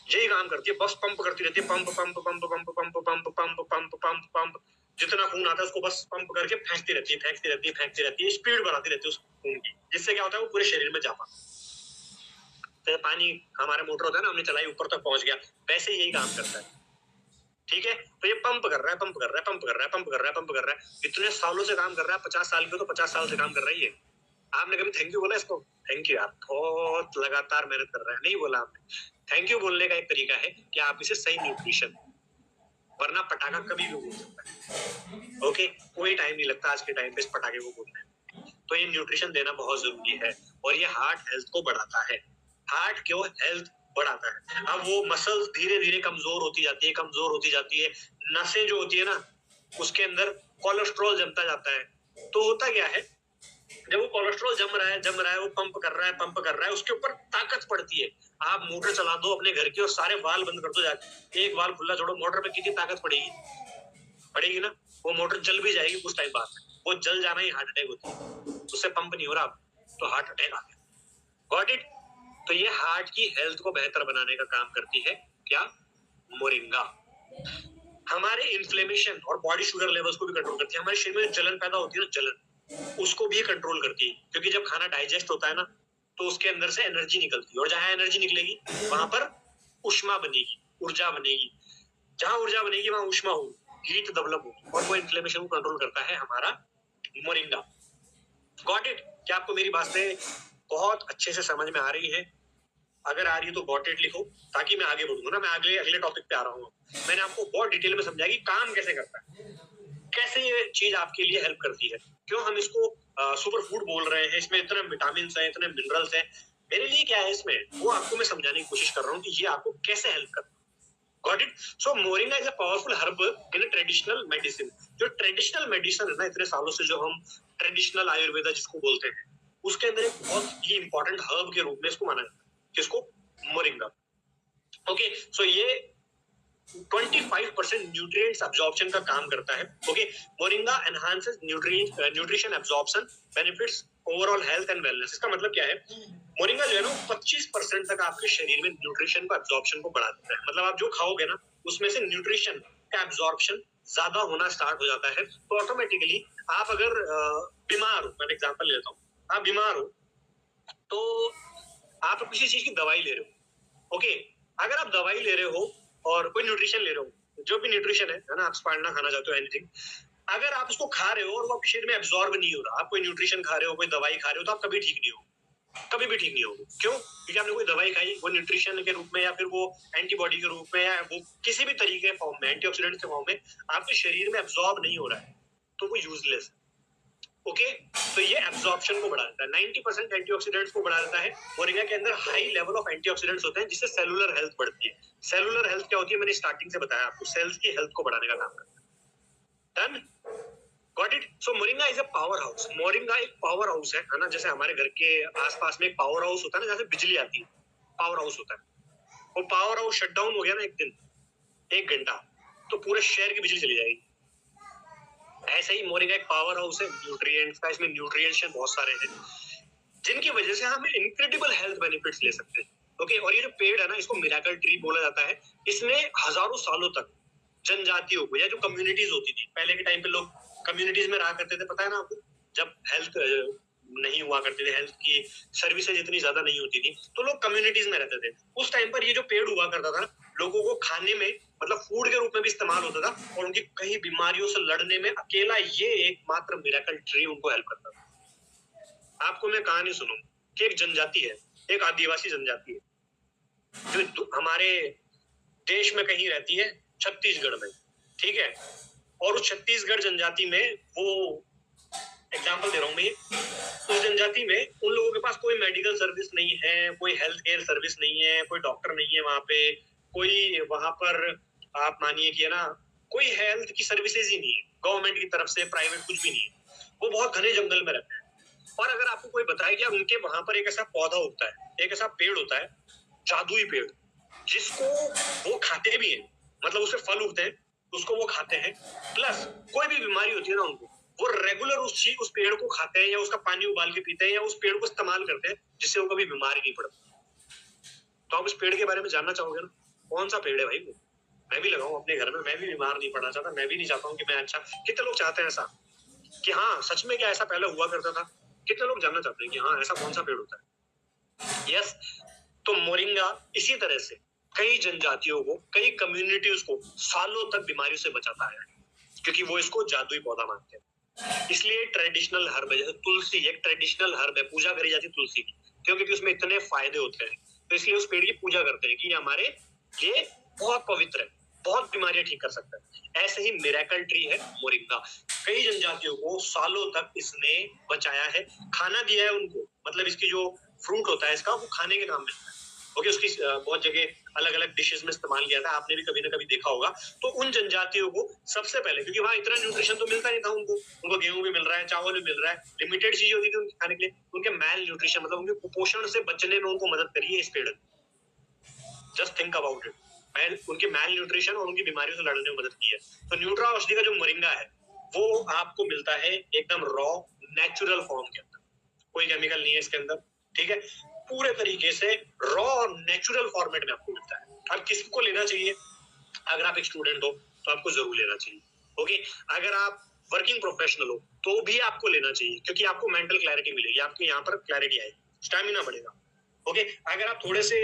यही काम करती है, बस पंप करती रहती है। Pump pump pump pump pump pump pump pump pump pump, जितना खून आता है उसको बस पंप करके फेंकती रहती है, फेंकती रहती है, फेंकती रहती है, स्पीड बढ़ाती रहती है उस खून की, जिससे क्या होता है वो पूरे शरीर में जा पाता। तो पानी हमारा मोटर होता है ना, हमने चलाई ऊपर तक पहुंच गया, वैसे यही काम करता है। ठीक है? तो ये पंप कर रहा है, पंप कर रहा है, पंप कर रहा है, पंप कर रहा है, पंप कर रहा है। इतने सालों से काम कर रहा है। 50 साल के तो 50 साल से काम कर रही है। आपने कभी थैंक यू बोला इसको? थैंक यू यार, बहुत लगातार मेहनत कर रहा है। नहीं बोला आपने। थैंक यू बोलने का एक तरीका है कि आप इसे सही न्यूट्रिशन, वरना पटाखा कभी भी बोल सकता है। ओके? कोई टाइम नहीं लगता आज के टाइम पे इस पटाखे को बोलने में। तो ये न्यूट्रिशन देना बहुत जरूरी है, और ये हार्ट हेल्थ को बढ़ाता है। हार्ट क्यों हेल्थ बढ़ाता है? अब वो मसल्स धीरे धीरे कमजोर होती जाती है, कमजोर होती जाती है। नसें जो होती है ना, उसके अंदर कोलेस्ट्रॉल जमता जाता है। तो होता क्या है, जब वो कोलेस्ट्रॉल जम रहा है, वो पंप कर रहा है, पंप कर रहा है, उसके ऊपर ताकत पड़ती है। आप मोटर चला दो अपने घर की और सारे वाल बंद कर दो जाके, एक वाल खुला छोड़ो, मोटर पे कितनी ताकत पड़ेगी? पड़ेगी ना। वो मोटर जल भी जाएगी कुछ टाइम बाद। वो जल जाना ही हार्ट अटैक होती है। उससे पंप नहीं हो रहा, तो हार्ट अटैक आ गया। Got it? तो ये हार्ट की हेल्थ को बेहतर बनाने का काम करती है क्या? मोरिंगा। हमारे इन्फ्लेमेशन और बॉडी शुगर लेवल्स को भी कंट्रोल करती है। हमारे शरीर में जलन पैदा होती है ना, जलन, उसको भी कंट्रोल करती है। क्योंकि जब खाना डाइजेस्ट होता है ना, तो उसके अंदर से एनर्जी निकलती है, और जहां एनर्जी निकलेगी वहां पर उष्मा बनेगी, ऊर्जा बनेगी। जहां ऊर्जा बनेगी वहां उष्मा होगी, हीट डेवलप होगी, और वो इन्फ्लेमेशन को कंट्रोल करता है हमारा मोरिंगा। Got it? क्या आपको मेरी बातें बहुत अच्छे से समझ में आ रही है? अगर आ रही है तो गॉट इट लिखो, ताकि मैं आगे बढ़ूंगा ना। मैं अगले टॉपिक पे आ रहा हूँ। मैंने आपको बहुत डिटेल में समझाया कि काम कैसे करता है, कैसे ये चीज आपके लिए हेल्प करती है, क्यों हम इसको सुपर फूड बोल रहे हैं, इसमें इतने विटामिन है, इतने मिनरल्स हैं। मेरे लिए क्या है इसमें, वो आपको मैं समझाने की कोशिश कर रहा हूँ कि ये आपको कैसे हेल्प करता है। Got it? So moringa is a powerful herb in a traditional medicine. जो ट्रेडिशनल मेडिसिन है ना, इतने सालों से जो हम ट्रेडिशनल आयुर्वेदा जिसको बोलते हैं, उसके अंदर एक बहुत ही इंपॉर्टेंट हर्ब के रूप में इसको माना जाता है, जिसको मोरिंगा। ओके, सो ये 25% न्यूट्रिएंट्स अब्जॉर्प्शन का काम करता है। Okay, moringa enhances nutrition absorption, benefits overall health and wellness. इसका मतलब क्या है, मोरिंगा जो है ना 25% तक आपके शरीर में न्यूट्रिशन को अब्जॉर्प्शन को बढ़ा देता है। मतलब आप जो खाओगे ना, उसमें से न्यूट्रिशन का अब्जॉर्प्शन ज्यादा होना स्टार्ट हो जाता है। तो ऑटोमेटिकली आप अगर बीमार हो, मैं एग्जांपल लेता हूँ, आप बीमार हो तो आप किसी चीज की दवाई ले रहे हो। ओके, अगर आप दवाई ले रहे हो और कोई न्यूट्रिशन ले रहे हो, जो भी न्यूट्रिशन है ना, आप स्पाइरना खाना चाहते हो, एनीथिंग, अगर आप उसको खा रहे हो और वो आपके शरीर में एब्जॉर्ब नहीं हो रहा, आप कोई न्यूट्रिशन खा रहे हो, कोई दवाई खा रहे हो, तो आप कभी ठीक नहीं हो, कभी भी ठीक नहीं होगी। क्यों? क्योंकि आपने कोई दवाई खाई, वो न्यूट्रिशन के रूप में या फिर वो एंटीबॉडी के रूप में या वो किसी भी तरीके के फॉर्म में, एंटीऑक्सीडेंट के फॉर्म में आपके शरीर में एब्जॉर्ब नहीं हो रहा है, तो वो यूजलेस है। ओके, तो ये एब्जॉर्प्शन को बढ़ा देता है। 90% एंटीऑक्सीडेंट्स को बढ़ा देता है। मोरिंगा के अंदर हाई लेवल ऑफ एंटीऑक्सीडेंट्स होते हैं, जिससे सेलुलर हेल्थ बढ़ती है। सेलुलर हेल्थ क्या होती है, मैंने स्टार्टिंग से बताया आपको, सेल्स की हेल्थ को बढ़ाने का काम करता है। Done? Got it? So moringa is a power house. Moringa एक पावर हाउस है ना, जैसे हमारे घर के आसपास में एक पावर हाउस होता है ना, जैसे बिजली आती है, पावर हाउस होता है। वो पावर हाउस शट डाउन हो गया ना एक दिन, 1 घंटा, तो पूरे शहर की बिजली चली जाएगी। ऐसे ही मोरिंगा एक पावर हाउस है न्यूट्रिएंट्स का, इसमें न्यूट्रिएंट्स बहुत सारे हैं जिनकी वजह से हम इनक्रेडिबल हेल्थ बेनिफिट्स ले सकते हैं। ओके, और ये जो पेड़ है ना, इसको मिरेकल ट्री बोला जाता है। इसने हजारों सालों तक जनजातियों को या जो कम्युनिटीज होती थी, पहले के टाइम पे लोग कम्युनिटीज में रहा करते थे, पता है ना आपको, जब हेल्थ नहीं हुआ करते थे, हेल्थ की सर्विसेज इतनी ज्यादा नहीं होती थी, तो लोग कम्युनिटीज में रहते थे। उस टाइम पर ये जो पेड़ हुआ करता था, लोगों को खाने में मतलब फूड के रूप में भी इस्तेमाल होता था, और उनकी कई बीमारियों से लड़ने में अकेला ये एकमात्र मिरेकल ट्री उनको हेल्प करता था। आपको मैं कहानी सुनूं कि एक जनजाति है, एक आदिवासी जनजाति है, जो हमारे देश में कहीं रहती है, छत्तीसगढ़ में, ठीक है। और उस छत्तीसगढ़ जनजाति में, वो एग्जाम्पल दे रहा हूँ मैं, उस जनजाति में उन लोगों के पास कोई मेडिकल सर्विस नहीं है, कोई हेल्थ केयर सर्विस नहीं है, कोई डॉक्टर नहीं है वहां पे, कोई वहां पर आप मानिए कि है ना, कोई हेल्थ की सर्विसेज ही नहीं है गवर्नमेंट की तरफ से, प्राइवेट कुछ भी नहीं है। वो बहुत घने जंगल में रहते हैं। और अगर आपको कोई बताए कि उनके वहां पर एक ऐसा पौधा उगता है, एक ऐसा पेड़ होता है, जादुई पेड़, जिसको वो खाते भी हैं, मतलब उससे फल उगते हैं, उसको वो खाते हैं, प्लस कोई भी बीमारी होती है ना उनको, वो रेगुलर उस पेड़ को खाते हैं, या उसका पानी उबाल के पीते हैं, या उस पेड़ को इस्तेमाल करते हैं, जिससे वो कभी बीमारी नहीं पड़ती। तो आप इस पेड़ के बारे में जानना चाहोगे ना, कौन सा पेड़ है भाई वो? मैं भी लगाऊं अपने घर में, मैं भी बीमार नहीं पड़ना चाहता, मैं भी नहीं चाहता हूँ कि मैं अच्छा, कितने लोग चाहते हैं ऐसा कि हाँ सच में क्या ऐसा पहले हुआ करता था? कितने लोग जानना चाहते हैं कि हाँ ऐसा कौन सा पेड़ होता है? यस, तो मोरिंगा इसी तरह से कई जनजातियों को, कई कम्युनिटीज को सालों तक बीमारियों से बचाता है, क्योंकि वो इसको जादुई पौधा मानते हैं। इसलिए ट्रेडिशनल हर्ब है, जैसे तुलसी एक ट्रेडिशनल हर्ब है, पूजा करी जाती है तुलसी की, क्योंकि उसमें इतने फायदे होते हैं, तो इसलिए उस पेड़ की पूजा करते हैं कि हमारे ये बहुत पवित्र है, बहुत बीमारियां ठीक कर सकता है। ऐसे ही मिरेकल ट्री है मोरिंगा, कई जनजातियों को सालों तक इसने बचाया है, खाना दिया है उनको, मतलब इसकी जो फ्रूट होता है इसका, वो खाने के काम में आता है। ओके, उसकी बहुत जगह अलग अलग डिशेस में इस्तेमाल किया था, आपने भी कभी ना कभी देखा होगा। तो उन जनजातियों को सबसे पहले, क्योंकि वहां इतना न्यूट्रिशन तो मिलता नहीं था उनको गेहूं भी मिल रहा है, चावल भी मिल रहा है, लिमिटेड चीज होती थी उनके खाने के लिए, उनके मैल न्यूट्रिशन मतलब उनके कुपोषण से बचने में उनको मदद करी है इस पेड़। जस्ट थिंक अबाउट इट, उनके मैल न्यूट्रिशन और उनकी बीमारियों से लड़ने में मदद की है। तो न्यूट्रा औषधि का जो मोरिंगा है, वो आपको मिलता है एकदम रॉ नेचुरल फॉर्म के अंदर, कोई केमिकल नहीं है इसके अंदर, ठीक है, पूरे तरीके से रॉ और नेचुरल फॉर्मेट में आपको मिलता है। अब किसको लेना चाहिए? अगर आप एक स्टूडेंट हो तो आपको जरूर लेना चाहिए। ओके, अगर आप वर्किंग प्रोफेशनल हो तो भी आपको लेना चाहिए, क्योंकि आपको मेंटल क्लैरिटी मिलेगी, आपके यहाँ पर क्लैरिटी आएगी, स्टैमिना बढ़ेगा। ओके, अगर आप थोड़े से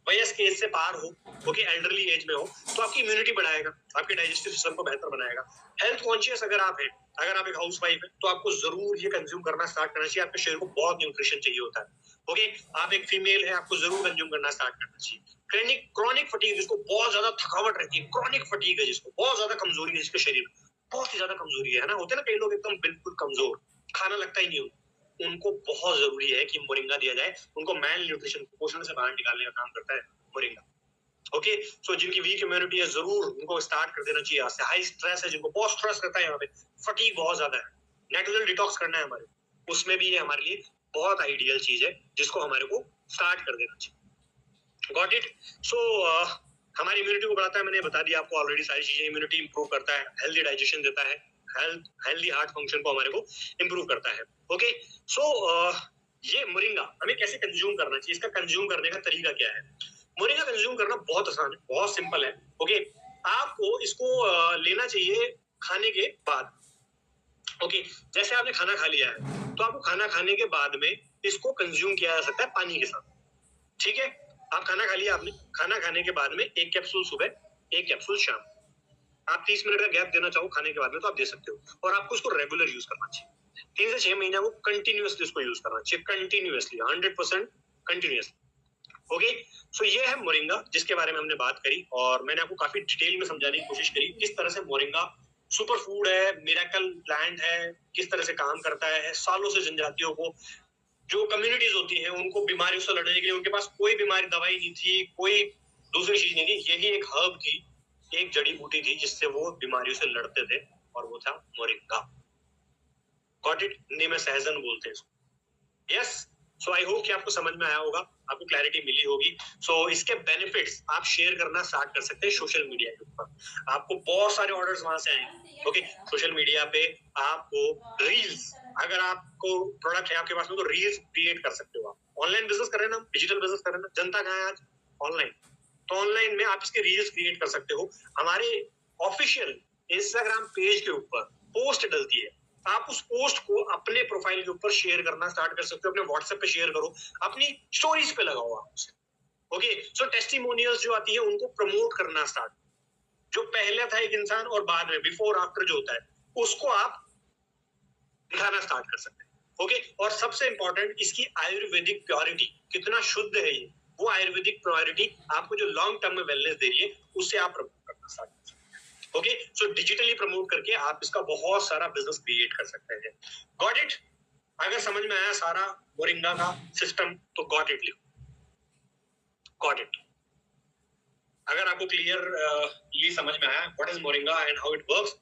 वयस्क एज से पार हो, ओके, एल्डरली एज में हो, तो आपकी इम्यूनिटी बढ़ाएगा, आपके डाइजेस्टिव सिस्टम को बेहतर बनाएगा। हेल्थ कॉन्शियस अगर आप हैं, अगर आप एक हाउसवाइफ है, तो आपको जरूर ये कंज्यूम करना स्टार्ट करना चाहिए, आपके शरीर को बहुत न्यूट्रिशन चाहिए होता है। ओके, आप एक फीमेल है, आपको जरूर कंज्यूम करना स्टार्ट करना चाहिए। क्रॉनिक फटीग, जिसको बहुत ज्यादा थकावट रहती है, क्रॉनिक फटीग है, जिसको बहुत ज्यादा कमजोरी है, जिसके शरीर में बहुत ही ज्यादा कमजोरी है ना, होते हैं ना कई लोग एकदम बिल्कुल कमजोर, खाना लगता ही नहीं, उनको बहुत जरूरी है कि मोरिंगा दिया जाए। उनको मैल न्यूट्रिशन, पोषण से बाहर निकालने का काम करता है मोरिंगा। ओके, सो जिनकी वीक इम्यूनिटी है, जरूर उनको स्टार्ट कर देना चाहिए। हाई स्ट्रेस है, जिनको बहुत स्ट्रेस रहता है, यहाँ पे फटीग बहुत ज्यादा है, नेचुरल डिटॉक्स करना है हमारे, उसमें भी ये हमारे लिए बहुत आइडियल चीज है, जिसको हमारे को स्टार्ट कर देना चाहिए। Got it? सो हमारी इम्यूनिटी को बढ़ाता है, मैंने बता दिया आपको ऑलरेडी सारी चीजें। इम्यूनिटी इंप्रूव करता है, हेल्दी डाइजेशन देता है, हेल्दी हार्ट फंक्शन को हमारे को इंप्रूव करता है। ओके, सो ये मोरिंगा हमें कैसे कंज्यूम करना चाहिए, इसका कंज्यूम करने का तरीका क्या है? मोरिंगा कंज्यूम करना बहुत आसान है, बहुत सिंपल है। ओके, आपको इसको लेना चाहिए खाने के बाद। ओके, जैसे आपने खाना खा लिया है, तो आपको खाना खाने के बाद में इसको कंज्यूम किया जा सकता है पानी के साथ, ठीक है। आप खाना खा लिया, आपने खाना खाने के बाद में 1 कैप्सूल सुबह, 1 कैप्सूल शाम, आप 30 मिनट का गैप देना चाहो खाने के बाद में तो आप दे सकते हो, और आपको इसको रेगुलर यूज करना चाहिए। 3 से 6 महीने को कंटिन्यूअसली इसको यूज करना चाहिए, कंटिन्यूअसली 100% कंटिन्यूअसली। ओके, सो ये है मोरिंगा, जिसके बारे में हमने बात करी, और मैंने आपको काफी डिटेल में समझाने की कोशिश करी किस तरह से मोरिंगा सुपर फूड है, मिरेकल प्लांट है, किस तरह से काम करता है। सालों से जनजातियों को, जो कम्युनिटीज होती हैं, उनको बीमारियों से लड़ने के लिए, उनके पास कोई बीमारी दवाई नहीं थी, कोई दूसरी चीज नहीं थी, यही एक हर्ब थी, एक जड़ी बूटी थी, जिससे वो बीमारियों से लड़ते थे, और वो था मोरिंगा। Got it? हिंदी में सहजन बोलते हैं इसको। यस, सो आई होप कि आपको समझ में आया होगा, आपको क्लैरिटी मिली होगी। सो इसके बेनिफिट्स आप शेयर करना स्टार्ट कर सकते हैं सोशल मीडिया के ऊपर। आपको बहुत सारे ऑर्डर्स वहां से आएंगे। ओके, सोशल मीडिया पे आपको रील्स, अगर आपको प्रोडक्ट है आपके पास में तो रील्स क्रिएट कर सकते हो। आप ऑनलाइन बिजनेस कर रहे हैं ना, डिजिटल बिजनेस कर रहे हैं ना, जनता कहाँ है आज? ऑनलाइन। तो ऑनलाइन में आप इसके रील्स क्रिएट कर सकते हो। हमारे ऑफिशियल इंस्टाग्राम पेज के ऊपर पोस्ट डलती है, आप उस पोस्ट को अपने प्रोफाइल के ऊपर शेयर करना स्टार्ट कर सकते हो। अपने व्हाट्सएप पे शेयर करो, अपनी स्टोरीज पे लगाओ आप उसे। ओके, सो टेस्टिमोनियल्स जो आती है उनको प्रमोट करना स्टार्ट, जो पहले था एक इंसान और बाद में बिफोर आफ्टर जो होता है उसको आप दिखाना स्टार्ट कर सकते हैं। ओके, और सबसे इंपॉर्टेंट इसकी आयुर्वेदिक प्योरिटी, कितना शुद्ध है ये, वो आयुर्वेदिक प्योरिटी आपको जो लॉन्ग टर्म में वेलनेस दे रही है उससे आप प्रमोट करना स्टार्ट कर सकते हैं। ओके, सो डिजिटली प्रमोट करके आप इसका बहुत सारा बिजनेस क्रिएट कर सकते हैं। Got it? अगर समझ में आया सारा मोरिंगा का सिस्टम तो गॉट इट लिखो, गॉट इट। अगर आपको क्लियर समझ में आया what is moringa and how it works,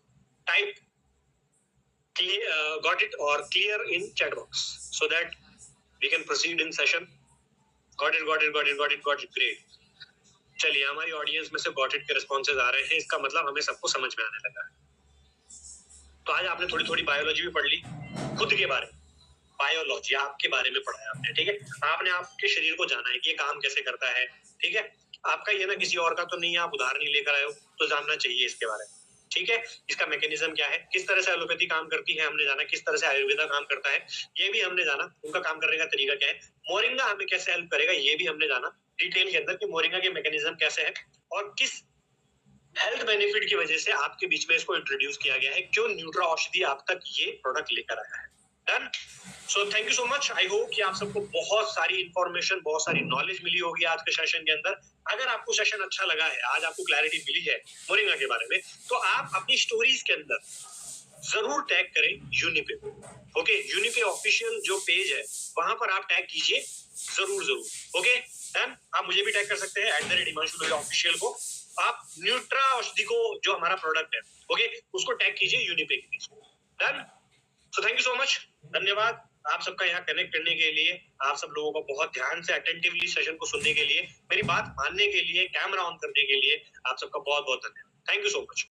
type got it or clear in chat box so that we can proceed in session. Got it, great. चलिए, हमारी audience में से got it के रिस्पॉन्सेज आ रहे हैं, इसका मतलब हमें सबको समझ में आने लगा है। तो आज आपने थोड़ी थोड़ी बायोलॉजी भी पढ़ ली, खुद के बारे में, बायोलॉजी आपके बारे में पढ़ा है आपने, ठीक है। आपने आपके शरीर को जाना है कि ये काम कैसे करता है, ठीक है। आपका ये ना किसी और का तो नहीं है, आप उधार नहीं लेकर आए हो, तो जानना चाहिए इसके बारे में, ठीक है। इसका मैकेनिज्म क्या है, किस तरह से एलोपैथी काम करती है हमने जाना, किस तरह से आयुर्वेदा काम करता है ये भी हमने जाना, उनका काम करने का तरीका क्या है। मोरिंगा हमें कैसे हेल्प करेगा ये भी हमने जाना डिटेल के अंदर, कि मोरिंगा के मैकेनिज्म कैसे है और किस हेल्थ बेनिफिट की वजह से आपके बीच में इसको इंट्रोड्यूस किया गया है, क्यों न्यूट्रा औषधि आप तक ये प्रोडक्ट लेकर आया है। Done. So thank you so much. I hope कि आप सबको बहुत सारी इंफॉर्मेशन, बहुत सारी नॉलेज मिली होगी आज के सेशन के अंदर। अगर आपको सेशन अच्छा लगा है, आज आपको क्लैरिटी मिली है मोरिंगा के बारे में, तो आप अपनी स्टोरीज के अंदर जरूर टैग करें यूनिपे। ओके, यूनिपे ऑफिशियल जो पेज है वहां पर आप टैग कीजिए जरूर। Okay done. आप मुझे भी टैग कर सकते हैं @हिमांशु ऑफिशियल को। आप न्यूट्रा औषधि को जो हमारा प्रोडक्ट है, ओके, उसको टैग कीजिए यूनिपे के page. Done. So thank you so much, धन्यवाद आप सबका यहाँ कनेक्ट करने के लिए, आप सब लोगों को बहुत ध्यान से अटेंटिवली सेशन को सुनने के लिए, मेरी बात मानने के लिए, कैमरा ऑन करने के लिए आप सबका बहुत बहुत धन्यवाद। Thank you so much.